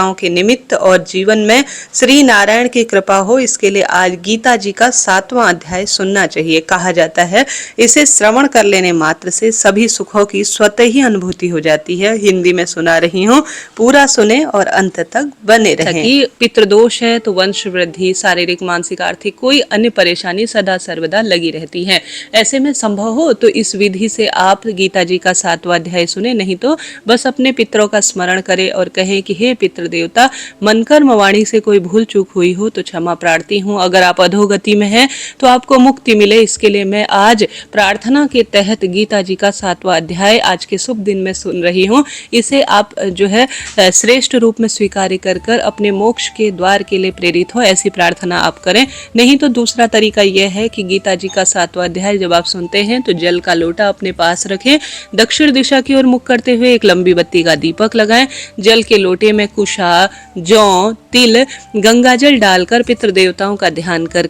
के निमित्त और जीवन में श्री नारायण की कृपा हो, इसके लिए आज गीता जी का 7वां अध्याय सुनना चाहिए। कहा जाता है इसे श्रवण कर लेने मात्र से सभी सुखों की स्वतः ही अनुभूति हो जाती है। हिंदी में सुना रही हूँ, पूरा सुने और अंत तक बने रहें। पितृदोष है तो वंश वृद्धि, शारीरिक, मानसिक, आर्थिक कोई अन्य परेशानी सदा सर्वदा लगी रहती है। ऐसे में संभव हो तो इस विधि से आप गीता जी का 7वां अध्याय सुने, नहीं तो बस अपने पितरों का स्मरण करें और कहें कि हे पितृ देवता, मन कर्म वाणी से कोई भूल चूक हुई हो तो क्षमा प्रार्थी हूँ। अगर आप अधोगति में हैं तो आपको मुक्ति मिले, इसके लिए मैं आज प्रार्थना के तहत गीता जी का 7वां अध्याय आज के शुभ दिन में सुन रही हूँ। इसे आप जो है श्रेष्ठ रूप में स्वीकार कर अपने मोक्ष के द्वार के लिए प्रेरित हो, ऐसी प्रार्थना आप करें। नहीं तो दूसरा तरीका यह है कि गीता जी का 7वां अध्याय जब आप सुनते हैं तो जल का लोटा अपने पास रखें, दक्षिण दिशा की ओर मुख करते हुए एक लंबी बत्ती का दीपक लगाएं। जल के लोटे में कुशा, जौ, तिल, गंगा जल डालकर पितृ देवताओं का ध्यान कर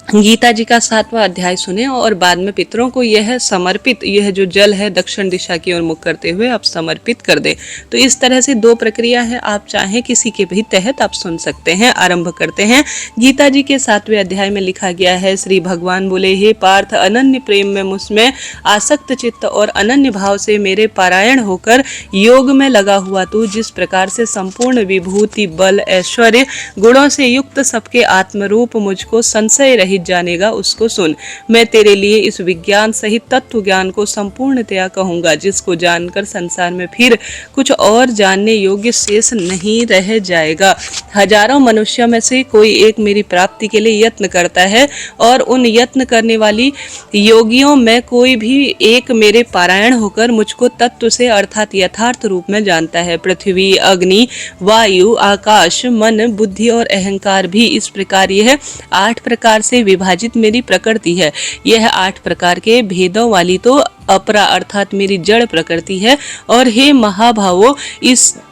गीता जी का 7वां अध्याय सुने और बाद में पितरों को यह समर्पित, यह जो जल है दक्षिण दिशा की ओर मुख करते हुए आप समर्पित कर दे। तो इस तरह से 2 प्रक्रिया है, आप चाहें किसी के भी तहत आप सुन सकते हैं। आरंभ करते हैं। गीता जी के 7वें अध्याय में लिखा गया है, श्री भगवान बोले, हे पार्थ, अनन्य प्रेम में मुझमें आसक्त चित्त और अनन्य भाव से मेरे पारायण होकर योग में लगा हुआ तू जिस प्रकार से संपूर्ण विभूति, बल, ऐश्वर्य, गुणों से युक्त सबके आत्मरूप मुझको संशय रहित जानेगा, उसको सुन। मैं तेरे लिए इस विज्ञान सहित तत्व ज्ञान को संपूर्णतया कहूंगा, जिसको जानकर संसार में फिर कुछ और जानने योग्य शेष नहीं रह जाएगा। हजारों मनुष्यों में से कोई एक मेरी प्राप्ति के लिए यत्न करता है और उन यत्न करने वाली योगियों में कोई भी एक मेरे पारायण होकर मुझको तत्व से अर्थात यथार्थ रूप में जानता है। पृथ्वी, अग्नि, वायु, आकाश, मन, बुद्धि और अहंकार भी इस प्रकार यह 8 प्रकार से विभाजित मेरी प्रकृति है। यह 8 प्रकार के भेदों वाली तो अपरा अर्थात मेरी जड़ प्रकृति है। और हे महाभावों,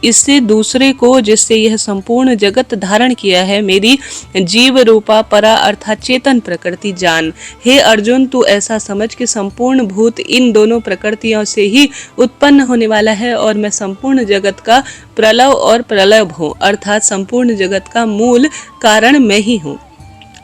इससे दूसरे को जिससे यह संपूर्ण जगत धारण किया है, मेरी जीव रूपा परा अर्थात चेतन प्रकृति जान। हे अर्जुन, तू ऐसा समझ कि संपूर्ण भूत इन दोनों प्रकृतियों से ही उत्पन्न होने वाला है और मैं संपूर्ण जगत का प्रलव और प्रलय हूँ, अर्थात संपूर्ण जगत का मूल कारण मैं ही हूँ।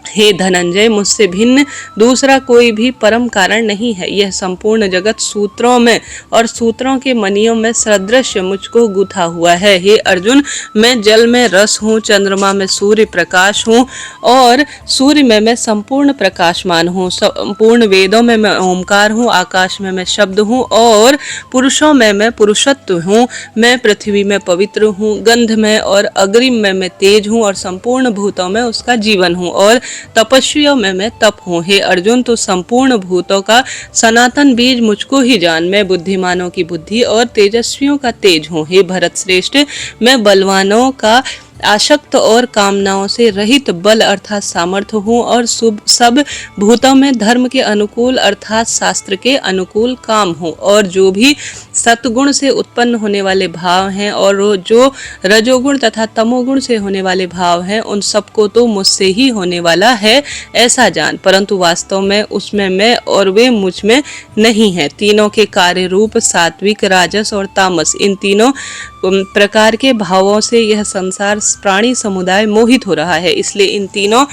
हे धनंजय, मुझसे भिन्न दूसरा कोई भी परम कारण नहीं है। यह संपूर्ण जगत सूत्रों में और सूत्रों के मणियों में सदृश मुझको गुथा हुआ है। हे अर्जुन, मैं जल में रस हूँ, चंद्रमा में सूर्य प्रकाश हूँ और सूर्य में मैं संपूर्ण प्रकाशमान हूँ। संपूर्ण वेदों में मैं ओमकार हूँ, आकाश में मैं शब्द हूँ और पुरुषों में मैं पुरुषत्व हूँ। मैं पृथ्वी में पवित्र हूँ, गंध में और अग्रिम में मैं तेज हूँ और संपूर्ण भूतों में उसका जीवन हूँ और तपस्वियों में मैं तप हूँ। हे अर्जुन, तो संपूर्ण भूतों का सनातन बीज मुझको ही जान। मैं बुद्धिमानों की बुद्धि और तेजस्वियों का तेज हूँ। हे भरत श्रेष्ठ, मैं बलवानों का आशक्त और कामनाओं से रहित बल अर्थात सामर्थ्य हूँ और सब भूतों में धर्म के अनुकूल अर्थात शास्त्र के अनुकूल काम हूँ। और जो भी सतगुण से उत्पन्न होने वाले भाव हैं और जो रजोगुण तथा तमोगुण से होने वाले भाव हैं, उन सबको तो मुझसे ही होने वाला है ऐसा जान, परंतु वास्तव में उसमें मैं और वे मुझ में नहीं है। तीनों के कार्य रूप सात्विक, राजस और तामस, इन तीनों प्रकार के भावों से यह संसार प्राणी समुदाय मोहित हो रहा है। इसलिए इन तीनों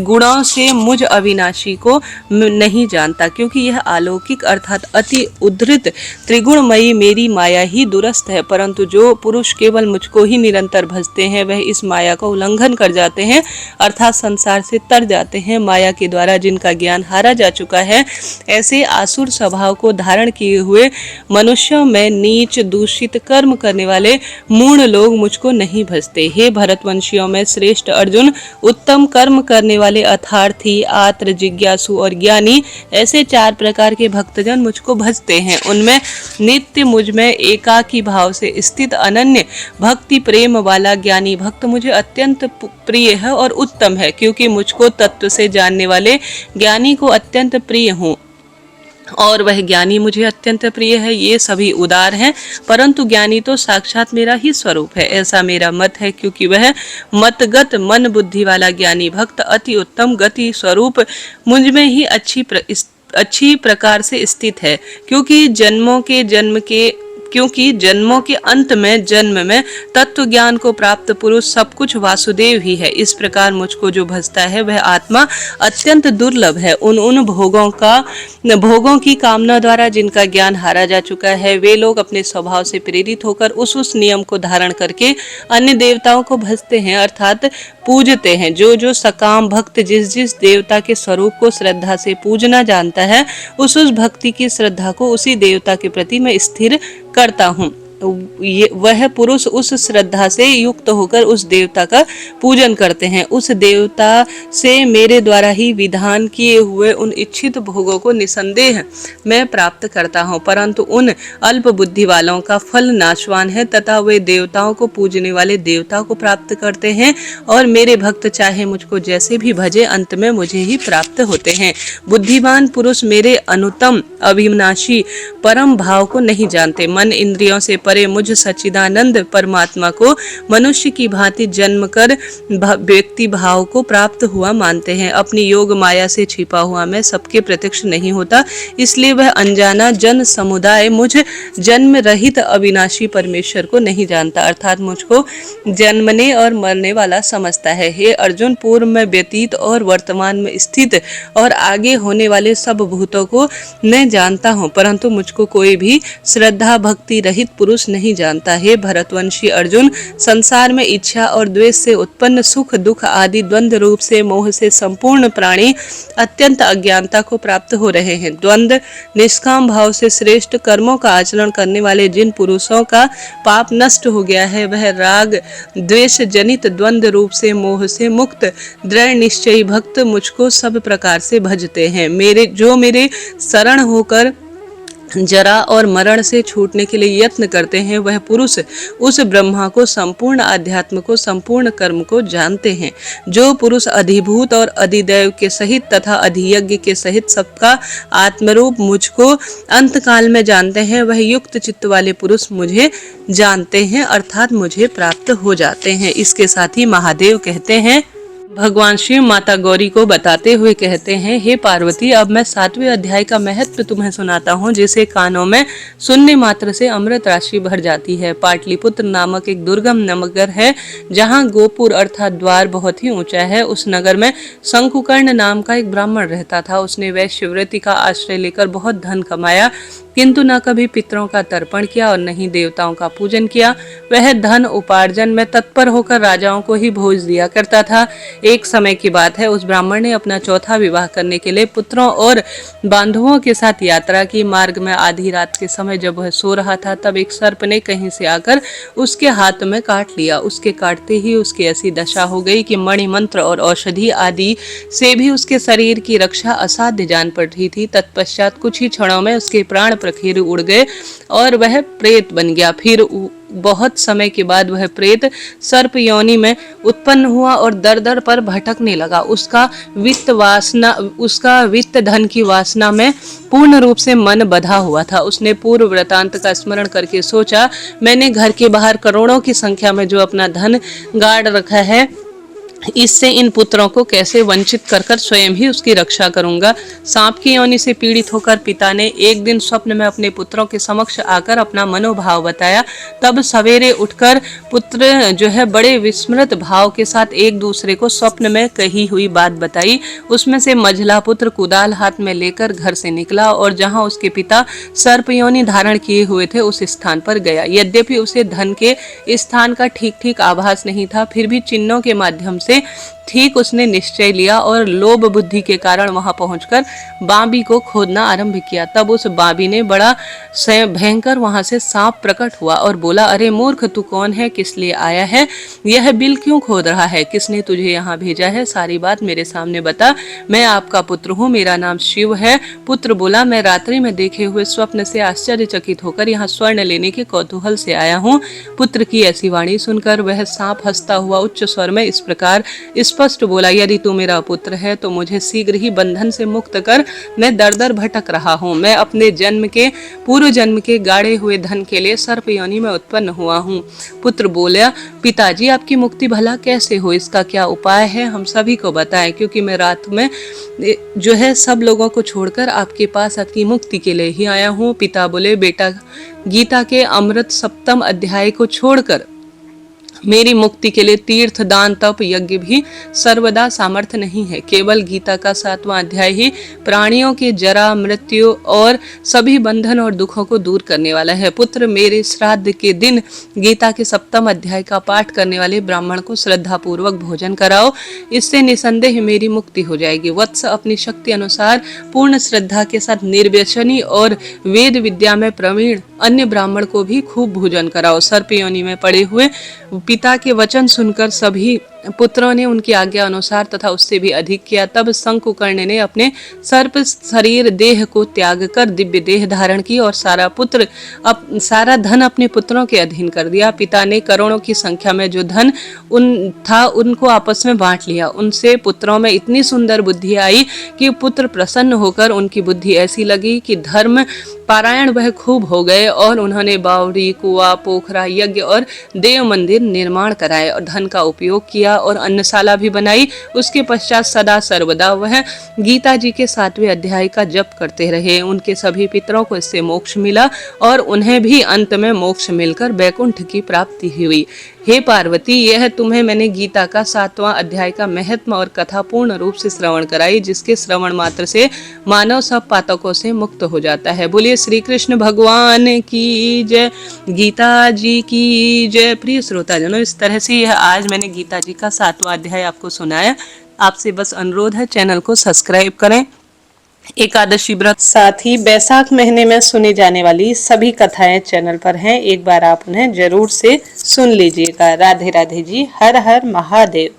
गुणों से मुझ अविनाशी को नहीं जानता, क्योंकि यह अलौकिक अर्थात अति उद्धृत त्रिगुणमयी मेरी माया ही दुरस्त है। परंतु जो पुरुष केवल मुझको ही निरंतर भजते हैं, वह इस माया का उल्लंघन कर जाते हैं अर्थात संसार से तर जाते हैं। माया के द्वारा जिनका ज्ञान हारा जा चुका है, ऐसे आसुर स्वभाव को धारण किए हुए मनुष्यों में नीच दूषित कर्म करने वाले मूढ़ लोग मुझको नहीं भजते। हे भरतवंशियों में श्रेष्ठ अर्जुन, उत्तम कर्म करने वाले अर्थार्थी, आत्र, जिज्ञासु और ज्ञानी, ऐसे 4 प्रकार के भक्तजन मुझको भजते हैं। उनमें नित्य मुझ में एकाकी भाव से स्थित अनन्य भक्ति प्रेम वाला ज्ञानी भक्त मुझे अत्यंत प्रिय है और उत्तम है, क्योंकि मुझको तत्व से जानने वाले ज्ञानी को अत्यंत प्रिय हूँ और वह ज्ञानी मुझे अत्यंत प्रिय है। ये सभी उदार हैं, परंतु ज्ञानी तो साक्षात मेरा ही स्वरूप है, ऐसा मेरा मत है, क्योंकि वह मतगत मन बुद्धि वाला ज्ञानी भक्त अति उत्तम गति स्वरूप मुझ में ही अच्छी प्रकार से स्थित है। क्योंकि जन्मों के जन्म के क्योंकि जन्मों के अंत में जन्म में तत्व ज्ञान को प्राप्त पुरुष सब कुछ वासुदेव ही है। इस प्रकार मुझको जो भजता है वह आत्मा अत्यंत दुर्लभ है। उन भोगों की कामना द्वारा जिनका ज्ञान हारा जा चुका है, वे लोग अपने स्वभाव से प्रेरित होकर उस नियम को धारण करके अन्य देवताओं को भजते हैं अर्थात पूजते हैं। जो सकाम भक्त जिस देवता के स्वरूप को श्रद्धा से पूजना जानता है, उस भक्ति की श्रद्धा को उसी देवता के प्रति मैं स्थिर करता हूँ। वह पुरुष उस श्रद्धा से युक्त होकर उस देवता का पूजन करते हैं। उस देवता से मेरे द्वारा ही विधान किए हुए उन इच्छित भोगों को निसंदेह मैं प्राप्त करता हूँ, परंतु उन अल्प बुद्धि वालों का फल नाशवान है तथा वे देवताओं को पूजने वाले देवता को प्राप्त करते हैं और मेरे भक्त चाहे मुझको जैसे भी भजे अंत में मुझे ही प्राप्त होते हैं। बुद्धिमान पुरुष मेरे अनुत्तम अविनाशी परम भाव को नहीं जानते। मन इंद्रियों से परे मुझ सच्चिदानंद परमात्मा को मनुष्य की भांति जन्म कर व्यक्ति भाव को प्राप्त हुआ मानते हैं। अपनी योग माया से छिपा हुआ मैं सबके प्रत्यक्ष नहीं होता, इसलिए वह अनजाना जन समुदाय मुझ जन्म रहित अविनाशी परमेश्वर को नहीं जानता अर्थात मुझको जन्मने और मरने वाला समझता है। हे अर्जुन, पूर्व में व्यतीत और वर्तमान में स्थित और आगे होने वाले सब भूतों को मैं जानता हूँ, परंतु मुझको कोई भी श्रद्धा भक्ति रहित पुरुष नहीं जानता। हे भरतवंशी अर्जुन, संसार में इच्छा और द्वेष से उत्पन्न सुख दुख आदि द्वंद्व रूप से मोह से संपूर्ण प्राणी अत्यंत अज्ञानता को प्राप्त हो रहे हैं। द्वंद्व निष्काम भाव से श्रेष्ठ कर्मों का आचरण करने वाले जिन पुरुषों का पाप नष्ट हो गया है, वह राग द्वेष जनित द्वंद्व रूप से मोह से मुक्त दृढ़ निश्चयी भक्त मुझको सब प्रकार से भजते हैं। मेरे शरण होकर जरा और मरण से छूटने के लिए यत्न करते हैं, वह पुरुष उस ब्रह्मा को, संपूर्ण अध्यात्म को, संपूर्ण कर्म को जानते हैं। जो पुरुष अधिभूत और अधिदैव के सहित तथा अधियज्ञ के सहित सबका आत्मरूप मुझको अंत काल में जानते हैं, वह युक्त चित्त वाले पुरुष मुझे जानते हैं अर्थात मुझे प्राप्त हो जाते हैं। इसके साथ ही महादेव कहते हैं, भगवान शिव माता गौरी को बताते हुए कहते हैं, हे पार्वती, अब मैं 7वें अध्याय का महत्व तुम्हें सुनाता हूँ, जिसे कानों में सुनने मात्र से अमृत राशि भर जाती है। पाटलिपुत्र नामक एक दुर्गम नगर है, जहाँ गोपुर अर्थात द्वार बहुत ही ऊंचा है। उस नगर में शंकुकर्ण नाम का एक ब्राह्मण रहता था। उसने वैश्यव्रति का आश्रय लेकर बहुत धन कमाया, किंतु न कभी पितरों का तर्पण किया और न ही देवताओं का पूजन किया। वह धन उपार्जन में तत्पर होकर राजाओं को ही भोज दिया करता था। एक समय की बात है, उस ब्राह्मण ने अपना चौथा विवाह करने के लिए पुत्रों और बांधवों के साथ यात्रा की। मार्ग में आधी रात के समय जब वह सो रहा था, तब एक सर्प ने कहीं से आकर उसके हाथ में काट लिया। उसके काटते ही उसकी ऐसी दशा हो गई कि मणि मंत्र और औषधि आदि से भी उसके शरीर की रक्षा असाध्य जान पड़ रही थी। तत्पश्चात कुछ ही क्षणों में उसके प्राण प्रखीर उड़ गए और वह प्रेत बन गया। फिर बहुत समय के बाद वह प्रेत सर्प योनि में उत्पन्न हुआ और दर दर पर भटकने लगा। उसका वित्त धन की वासना में पूर्ण रूप से मन बधा हुआ था। उसने पूर्व वृतांत का स्मरण करके सोचा, मैंने घर के बाहर करोड़ों की संख्या में जो अपना धन गाड़ रखा है, इससे इन पुत्रों को कैसे वंचित कर स्वयं ही उसकी रक्षा करूंगा। सांप की योनि से पीड़ित होकर पिता ने एक दिन स्वप्न में अपने पुत्रों के समक्ष आकर अपना मनोभाव बताया। तब सवेरे उठकर पुत्र जो है बड़े विस्मृत भाव के साथ एक दूसरे को स्वप्न में कही हुई बात बताई। उसमें से मझला पुत्र कुदाल हाथ में लेकर घर से निकला और जहां उसके पिता सर्प योनि धारण किए हुए थे, उस स्थान पर गया। यद्यपि उसे धन के स्थान का ठीक ठीक आभास नहीं था, फिर भी चिन्हों के माध्यम से ठीक उसने निश्चय लिया और लोभ बुद्धि के कारण वहां पहुंचकर बांबी को खोदना आरंभ किया। तब उस बांबी ने बड़ा भयंकर वहां से सांप प्रकट हुआ और बोला, अरे मूर्ख, तू कौन है, किस लिए आया है, यह बिल क्यों खोद रहा है, किसने तुझे यहाँ भेजा है, सारी बात मेरे सामने बता। मैं आपका पुत्र हूँ, मेरा नाम शिव है। पुत्र बोला, मैं रात्रि में देखे हुए स्वप्न से आश्चर्यचकित होकर यहाँ स्वर्ण लेने के कौतूहल से आया हूँ। पुत्र की ऐसी वाणी सुनकर वह सांप हंसता हुआ उच्च स्वर में इस प्रकार स्पष्ट बोला, यदि तू मेरा पुत्र है तो मुझे शीघ्र ही बंधन से मुक्त कर, मैं दर दर भटक रहा हूँ। मैं अपने पूर्व जन्म के गाड़े हुए धन के लिए सर्प योनि में उत्पन्न हुआ हूँ। पुत्र बोला, पिताजी आपकी मुक्ति भला कैसे हो, इसका क्या उपाय है, हम सभी को बताएं, क्योंकि मैं रात में जो है सब लोगों को छोड़कर आपके पास आपकी मुक्ति के लिए ही आया हूँ। पिता बोले, बेटा, गीता के अमृत सप्तम अध्याय को छोड़कर मेरी मुक्ति के लिए तीर्थ, दान, तप, यज्ञ भी सर्वदा सामर्थ्य नहीं है। केवल गीता का 7वां अध्याय ही प्राणियों के जरा, मृत्यु और सभी बंधन और दुखों को दूर करने वाला है। पुत्र, मेरे श्राद्ध के दिन गीता के 7वें अध्याय का पाठ करने वाले ब्राह्मण को श्रद्धा पूर्वक भोजन कराओ, इससे निसंदेह मेरी मुक्ति हो जाएगी। वत्स, अपनी शक्ति अनुसार पूर्ण श्रद्धा के साथ निर्व्यसनी और वेद विद्या में प्रवीण अन्य ब्राह्मण को भी खूब भोजन कराओ। सर्प योनि में पड़े हुए पिता के वचन सुनकर सभी पुत्रों ने उनकी आज्ञा अनुसार तथा उससे भी अधिक किया। तब शंकुकर्ण ने अपने सर्प शरीर देह को त्याग कर दिव्य देह धारण की और सारा धन अपने पुत्रों के अधीन कर दिया। पिता ने करोड़ों की संख्या में जो धन उनको आपस में बांट लिया। उनसे पुत्रों में इतनी सुंदर बुद्धि आई कि पुत्र प्रसन्न होकर उनकी बुद्धि ऐसी लगी कि धर्म पारायण वह खूब हो गए और उन्होंने बावड़ी, कुआं, पोखरा, यज्ञ और देव मंदिर निर्माण कराए और धन का उपयोग किया और अन्नशाला भी बनाई। उसके पश्चात सदा सर्वदा वह गीता जी के 7वें अध्याय का जप करते रहे। उनके सभी पितरों को इससे मोक्ष मिला और उन्हें भी अंत में मोक्ष मिलकर वैकुंठ की प्राप्ति हुई। हे पार्वती, यह तुम्हें मैंने गीता का 7वां अध्याय का महत्व और कथा पूर्ण रूप से श्रवण कराई, जिसके श्रवण मात्र से मानव सब पातकों से मुक्त हो जाता है। बोलिए श्री कृष्ण भगवान की जय, गीता जी की जय। प्रिय श्रोताजनों, इस तरह से यह आज मैंने गीता जी का 7वां अध्याय आपको सुनाया। आपसे बस अनुरोध है, चैनल को सब्सक्राइब करें। एकादशी व्रत, साथ ही बैसाख महीने में सुनी जाने वाली सभी कथाएं चैनल पर हैं, एक बार आप उन्हें जरूर से सुन लीजिएगा। राधे राधे जी, हर हर महादेव।